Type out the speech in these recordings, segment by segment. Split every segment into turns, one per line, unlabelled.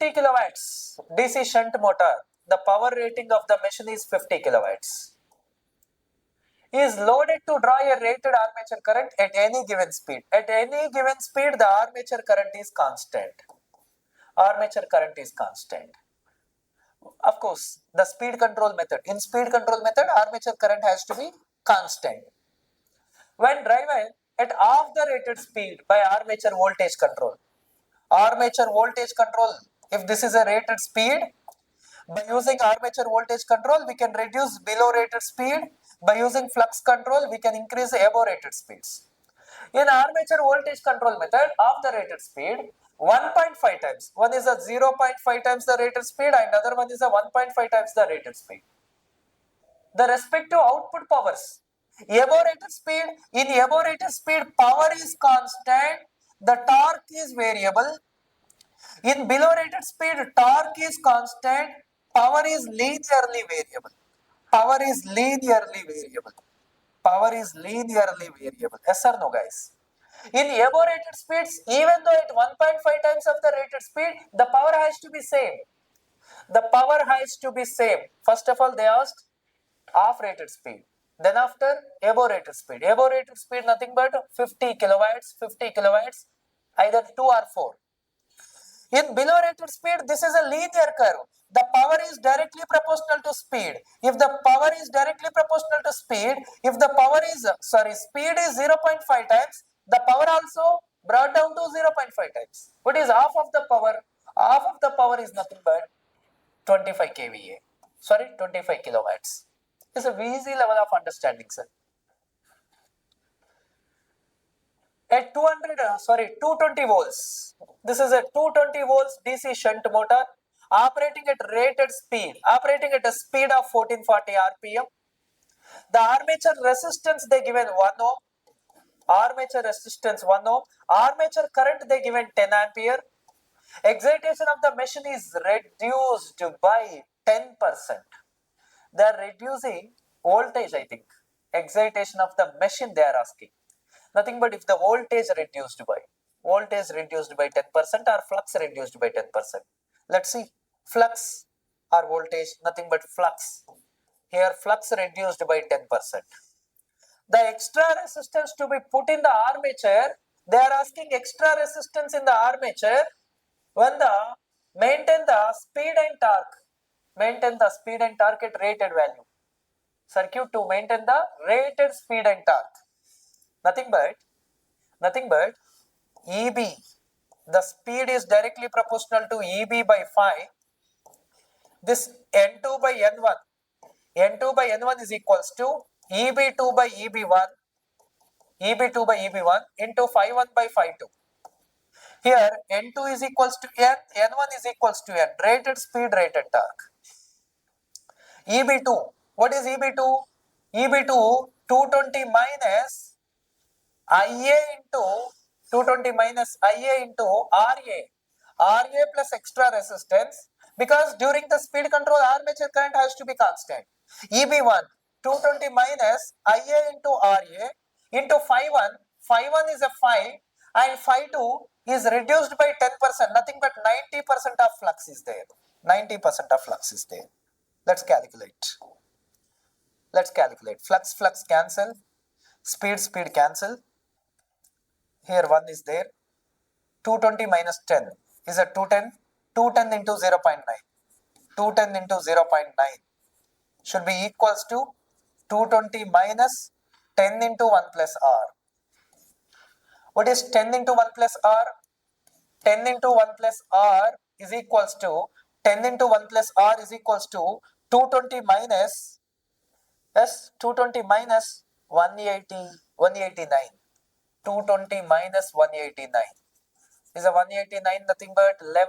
50 kilowatts DC shunt motor, the power rating of the machine is 50 kilowatts, is loaded to draw a rated armature current at any given speed. At any given speed, the armature current is constant. Armature current is constant. Of course, the speed control method. In speed control method, armature current has to be constant. When driven at half the rated speed by armature voltage control. Armature voltage control, if this is a rated speed, by using armature voltage control, we can reduce below rated speed. By using flux control, we can increase above rated speeds. In armature voltage control method, of the rated speed, 1.5 times. One is a 0.5 times the rated speed and other one is a 1.5 times the rated speed. The respective output powers. Above rated speed, in above rated speed, power is constant, the torque is variable. In below rated speed, torque is constant, power is linearly variable. Power is linearly variable. Power is linearly variable. Yes or no, guys? In above rated speeds, even though at 1.5 times of the rated speed, the power has to be same. The power has to be same. First of all, they asked half rated speed. Then after, above rated speed. Above rated speed, nothing but 50 kilowatts, either 2 or 4. In below rated speed, this is a linear curve. The power is directly proportional to speed. If the power is directly proportional to speed, if the power is, speed is 0.5 times, the power also brought down to 0.5 times. What is half of the power? Half of the power is nothing but 25 kVA. 25 kilowatts. It's a easy level of understanding, sir. At 220 volts. This is a 220 volts DC shunt motor operating at rated speed, operating at a speed of 1440 RPM. The armature resistance they given 1 ohm, armature resistance 1 ohm, armature current they given 10 ampere. Excitation of the machine is reduced by 10%. They are reducing voltage, I think. Excitation of the machine they are asking. Nothing but if the voltage reduced by 10% or flux reduced by 10%. Let's see, flux or voltage, nothing but flux. Here flux reduced by 10%. The extra resistance to be put in the armature, they are asking extra resistance in the armature when maintain the speed and torque at rated value. Circuit to maintain the rated speed and torque. Nothing but EB, the speed is directly proportional to EB by 5. This N2 by N1 is equals to EB2 by EB1 into phi1 by phi2. Here N2 is equals to N, N1 is equals to N, rated speed, rated torque. EB2, what is EB2? EB2, 220 minus IA into 220 minus IA into RA plus extra resistance, because during the speed control armature current has to be constant. EB1, 220 minus IA into RA into phi1 is a 5 and phi2 is reduced by 10%, nothing but 90% of flux is there. 90% of flux is there. Let's calculate. Flux cancel, speed cancel. Here 1 is there. 220 minus 10 is a 210. 210 into 0.9. 210 into 0.9 should be equals to 220 minus 10 into 1 plus R. What is 10 into 1 plus R? 10 into 1 plus R is equals to 10 into 1 plus R is equals to 220 minus 189. 220 minus 189 is a 189, nothing but 11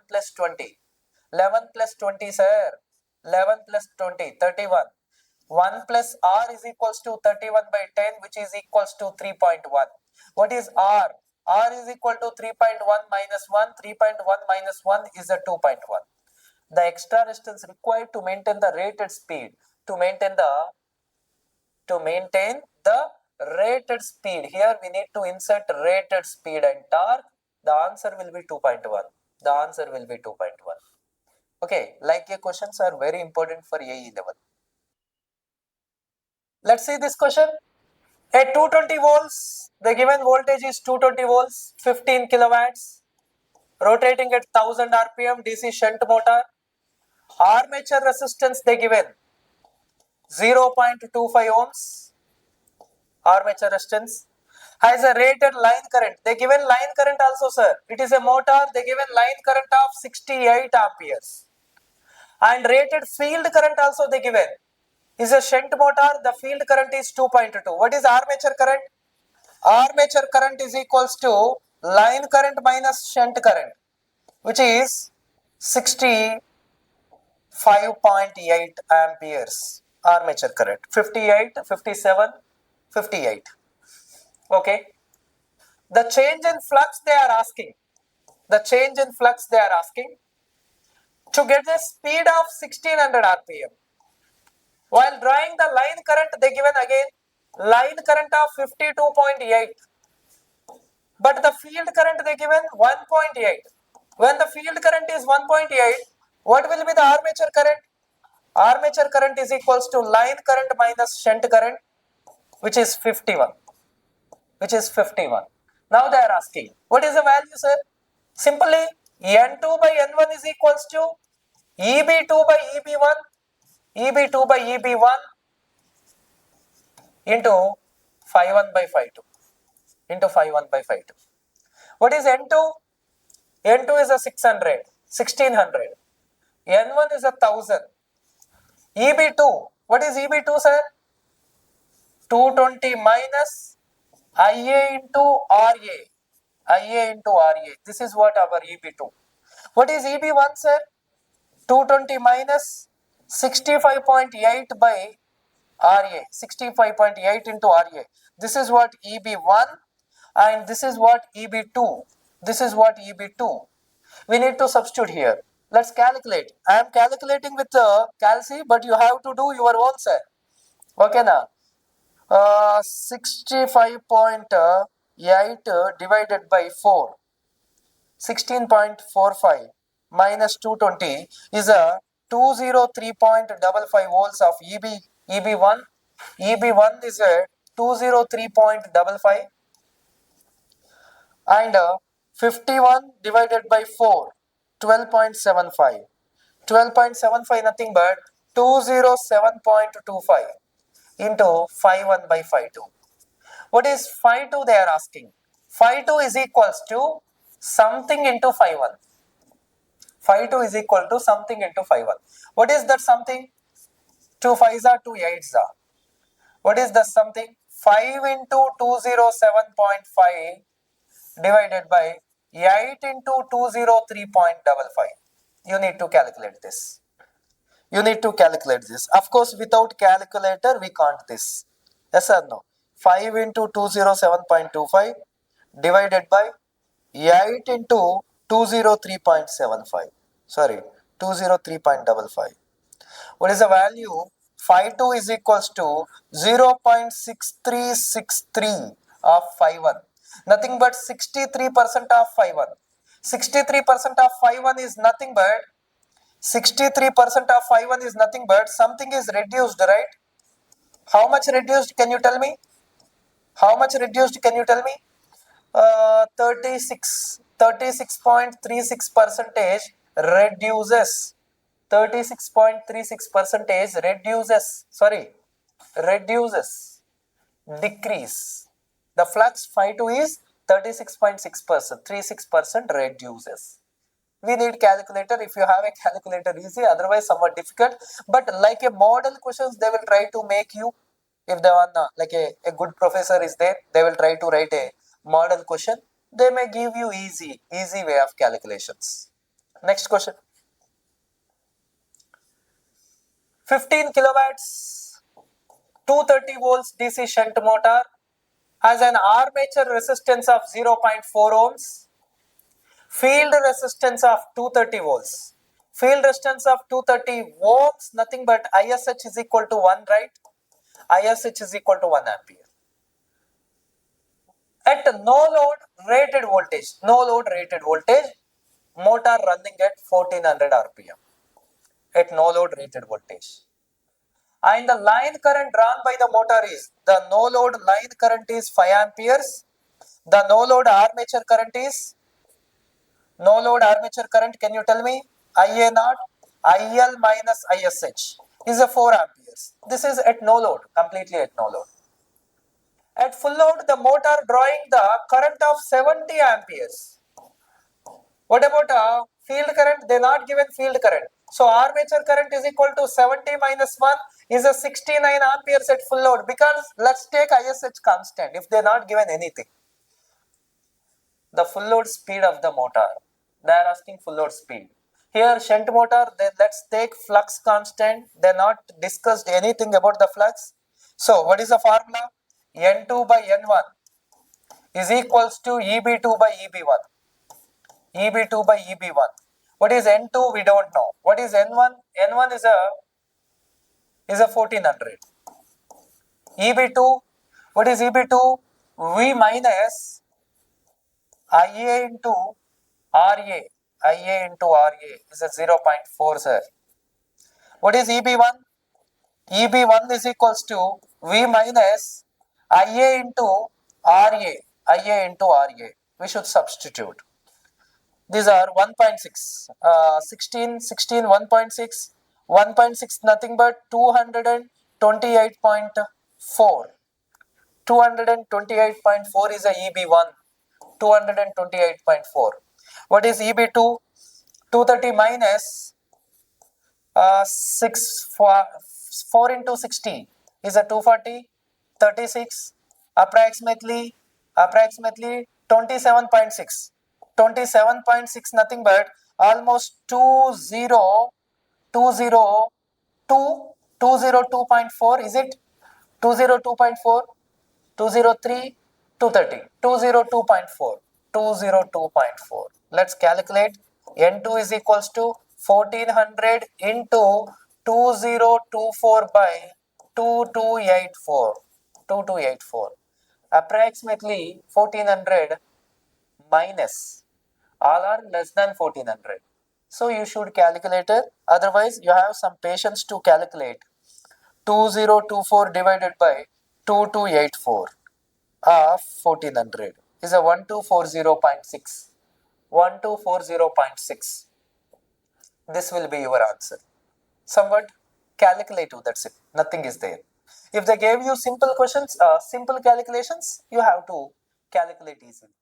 plus 20. 11 plus 20, sir. 11 plus 20, 31. 1 plus R is equals to 31 by 10, which is equals to 3.1. What is R? R is equal to 3.1 minus 1. 3.1 minus 1 is a 2.1. The extra resistance required to maintain the rated speed, to maintain the rated speed. Here we need to insert rated speed and torque. The answer will be 2.1. The answer will be 2.1. Okay, like a questions are very important for AE level. Let's see this question. At 220 volts, the given voltage is 220 volts, 15 kilowatts, rotating at 1000 RPM, DC shunt motor. Armature resistance they given 0.25 ohms. Armature resistance has a rated line current. They given line current also, sir. It is a motor. They given line current of 68 amperes. And rated field current also they given. Is a shunt motor. The field current is 2.2. What is armature current? Armature current is equals to line current minus shunt current, which is 65.8 amperes. Armature current 58, 57, 58. Okay. The change in flux they are asking. The change in flux they are asking to get the speed of 1600 RPM. While drawing the line current, they given again line current of 52.8. But the field current they given 1.8. When the field current is 1.8, what will be the armature current? Armature current is equals to line current minus shunt current, which is 51. Which is 51. Now they are asking, what is the value, sir? Simply, N2 by N1 is equals to EB2 by EB1, EB2 by EB1 into phi 1 by phi 2, into phi 1 by phi 2. What is N2? N2 is a 600, 1600. N1 is a 1000. EB2, what is EB2, sir? 220 minus IA into RA. IA into RA. This is what our EB2. What is EB1, sir? 220 minus 65.8 by RA. 65.8 into RA. This is what EB1 and this is what EB2. This is what EB2. We need to substitute here. Let's calculate. I am calculating with calci, but you have to do your own, sir. Okay, now. 65.8 divided by 4. 16.45 minus 220 is a 203.55 volts of EB1. EB1 is a 203.55 and 51 divided by 4, 12.75. 12.75 nothing but 207.25 into phi 1 by phi 2. What is phi 2 they are asking? Phi 2 is equals to something into phi 1. Phi 2 is equal to something into phi 1. What is that something? 2 5s are 2 8s are. What is the something? 5 into 207.5 divided by 8 into 203.55. You need to calculate this. You need to calculate this. Of course, without calculator, we can't this. Yes or no? 5 into 207.25 divided by 8 into 203.75. Sorry, 203.55. What is the value? Phi 2 is equals to 0.6363 of phi 1. Nothing but 63% of phi 1. 63% of phi 1 is nothing but 63% of phi 1 is nothing but something is reduced, right? How much reduced? Can you tell me? How much reduced? Can you tell me? 36.36 percentage reduces. 36.36 percentage reduces. Sorry, reduces. Decrease. The flux phi 2 is 36.6%. 36% reduces. We need calculator. If you have a calculator, easy, otherwise somewhat difficult. But like a model questions, they will try to make you, if the one like a good professor is there, they will try to write a model question. They may give you easy way of calculations. Next question. 15 kilowatts, 230 volts DC shunt motor has an armature resistance of 0.4 ohms. Field resistance of 230 volts. Field resistance of 230 ohms, nothing but ISH is equal to 1, right? ISH is equal to 1 ampere. At no load rated voltage, motor running at 1400 rpm at no load rated voltage. And the line current drawn by the motor is, the no load line current is 5 amperes. The no load armature current is, no load armature current, can you tell me? IA naught, IL minus ISH is a 4 amperes. This is at no load, completely at no load. At full load, the motor drawing the current of 70 amperes. What about field current? They are not given field current. So armature current is equal to 70 minus 1 is a 69 amperes at full load, because let's take ISH constant if they are not given anything. The full load speed of the motor, they are asking full load speed. Here shunt motor, then let's take flux constant. They are not discussed anything about the flux. So what is the formula? N2 by N1 is equals to EB2 by EB1. EB2 by EB1. What is N2? We don't know. What is N1? N1 is a 1400. EB2. What is EB2? V minus IA into RA. IA into RA is a 0.4, sir. What is EB1? EB1 is equals to V minus IA into RA. IA into RA. We should substitute. These are 1.6, 16, 1.6, 1.6 nothing but 228.4. 228.4 is a EB1, 228.4. What is EB2? 230 minus 4 into 60 is a 240, 36, approximately 27.6. 27.6 nothing but almost 202.4, is it? 202.4, 203, 230, 202.4, 202.4. Let's calculate. N2 is equals to 1400 into 2024 by 2284. 2284. Approximately 1400 minus, all are less than 1400. So you should calculate it. Otherwise, you have some patience to calculate. 2024 divided by 2284 of 1400 is a 1240.6. 1240.6. This will be your answer. Somewhat calculative, that's it. Nothing is there. If they gave you simple questions, simple calculations, you have to calculate easily.